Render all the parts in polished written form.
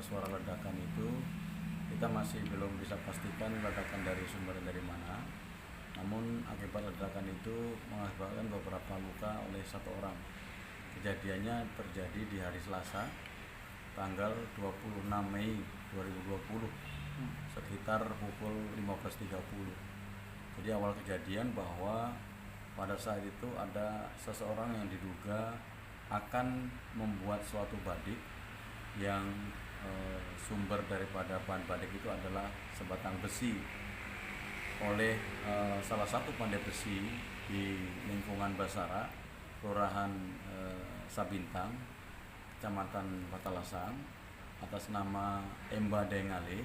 suara ledakan itu kita masih belum bisa pastikan ledakan dari sumber dari mana. Namun akibat ledakan itu mengakibatkan beberapa luka oleh satu orang. Kejadiannya terjadi di hari Selasa, tanggal 26 Mei 2020, sekitar pukul 15.30. Jadi awal kejadian bahwa pada saat itu ada seseorang yang diduga akan membuat suatu badik yang sumber daripada bahan badik itu adalah sebatang besi oleh salah satu pandai besi di lingkungan Basara, Kelurahan Sabintang, Kecamatan Patalasang, atas nama Emba Dengale.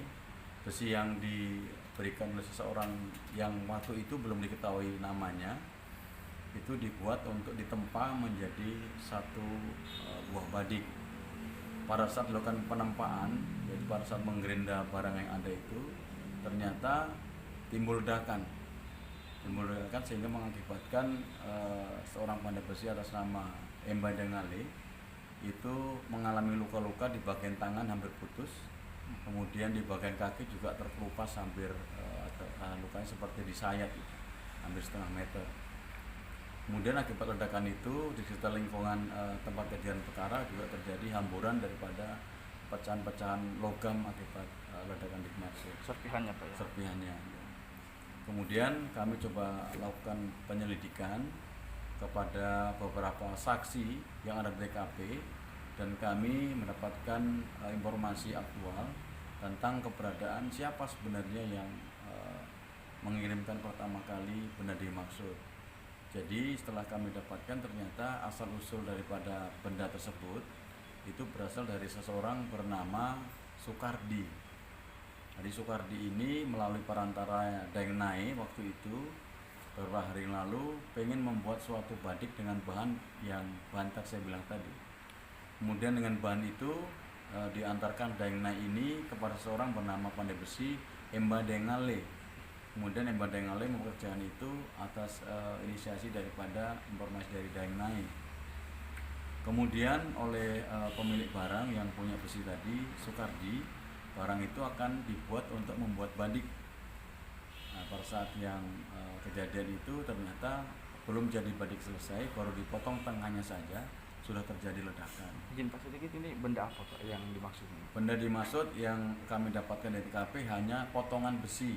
Besi yang diberikan oleh seseorang yang waktu itu belum diketahui namanya itu dibuat untuk ditempa menjadi satu buah badik. Pada saat dilakukan penempaan, yaitu pada saat menggerinda barang yang ada itu, ternyata timbul ledakan sehingga mengakibatkan seorang pandai besi atas nama Emba Dengale itu mengalami luka-luka di bagian tangan hampir putus, kemudian di bagian kaki juga terkelupas hampir lukanya seperti disayat hampir setengah meter. Kemudian akibat ledakan itu di sekitar lingkungan tempat kejadian perkara juga terjadi hamburan daripada pecahan-pecahan logam akibat ledakan dimaksud. Serpihannya Pak ya? Serpihannya. Kemudian kami coba lakukan penyelidikan kepada beberapa saksi yang ada di TKP dan kami mendapatkan informasi aktual tentang keberadaan siapa sebenarnya yang mengirimkan pertama kali benda dimaksud. Jadi setelah kami dapatkan ternyata asal-usul daripada benda tersebut itu berasal dari seseorang bernama Sukardi. Jadi Sukardi ini melalui perantara Daeng waktu itu beberapa hari lalu pengen membuat suatu badik dengan bahan tak saya bilang tadi. Kemudian dengan bahan itu diantarkan Daeng ini kepada seorang bernama pandai besi Emba Dengale. Kemudian Emba Dengale mengerjakan itu atas inisiasi daripada informasi dari Daeng. Kemudian oleh pemilik barang yang punya besi tadi, Sukardi, barang itu akan dibuat untuk membuat badik. Nah, pada saat yang kejadian itu ternyata belum jadi badik selesai, baru dipotong tengahnya saja sudah terjadi ledakan. Izin Pak sedikit, ini benda apa Pak yang dimaksud? Benda dimaksud yang kami dapatkan dari TKP hanya potongan besi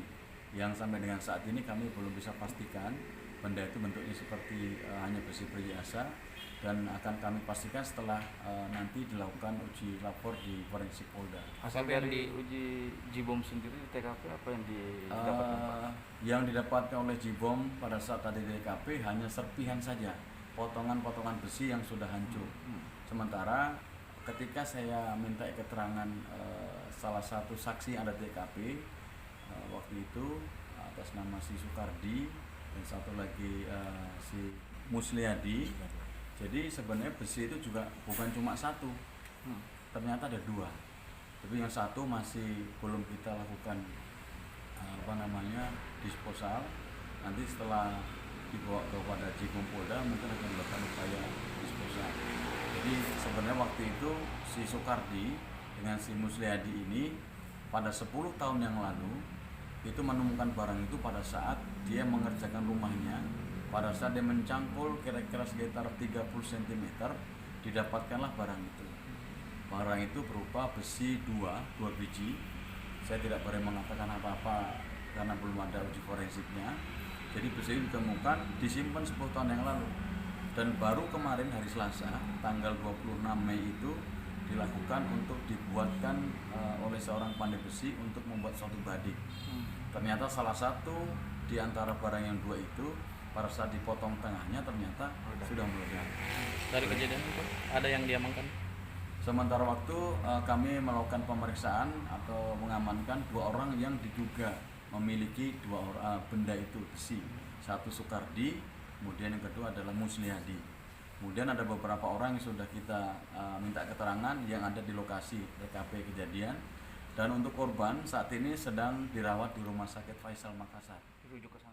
yang sampai dengan saat ini kami belum bisa pastikan benda itu bentuknya seperti hanya besi biasa, dan akan kami pastikan setelah nanti dilakukan uji lapor di forensik Polda. Hasil dari uji Jibom sendiri di TKP apa yang didapatkan Pak? Yang didapatkan oleh Jibom pada saat tadi di TKP hanya serpihan saja, potongan-potongan besi yang sudah hancur. Sementara ketika saya minta keterangan salah satu saksi yang ada di TKP waktu itu atas nama si Sukardi dan satu lagi si Musliadi. Jadi sebenarnya besi itu juga bukan cuma satu, ternyata ada dua. Tapi yang satu masih belum kita lakukan disposal. Nanti setelah dibawa kepada Jibom Polda mungkin akan dilakukan upaya disposal. Jadi sebenarnya waktu itu si Sukardi dengan si Musliadi ini pada 10 tahun yang lalu itu menemukan barang itu pada saat dia mengerjakan rumahnya. Pada saat dia mencangkul kira-kira sekitar 30 cm, didapatkanlah barang itu. Barang itu berupa besi dua biji. Saya tidak boleh mengatakan apa-apa karena belum ada uji forensiknya. Jadi besi itu ditemukan, disimpan 10 tahun yang lalu. Dan baru kemarin hari Selasa, tanggal 26 Mei itu dilakukan untuk dibuatkan oleh seorang pandai besi untuk membuat suatu badik. Ternyata salah satu di antara barang yang dua itu pada saat dipotong tengahnya ternyata sudah meledak. Dari kejadian itu ada yang diamankan? Sementara waktu kami melakukan pemeriksaan atau mengamankan 2 orang yang diduga memiliki benda itu besi. Satu Sukardi, kemudian yang kedua adalah Musliadi. Kemudian ada beberapa orang yang sudah kita minta keterangan yang ada di lokasi TKP kejadian. Dan untuk korban saat ini sedang dirawat di Rumah Sakit Faisal Makassar. Dirujuk ke sana.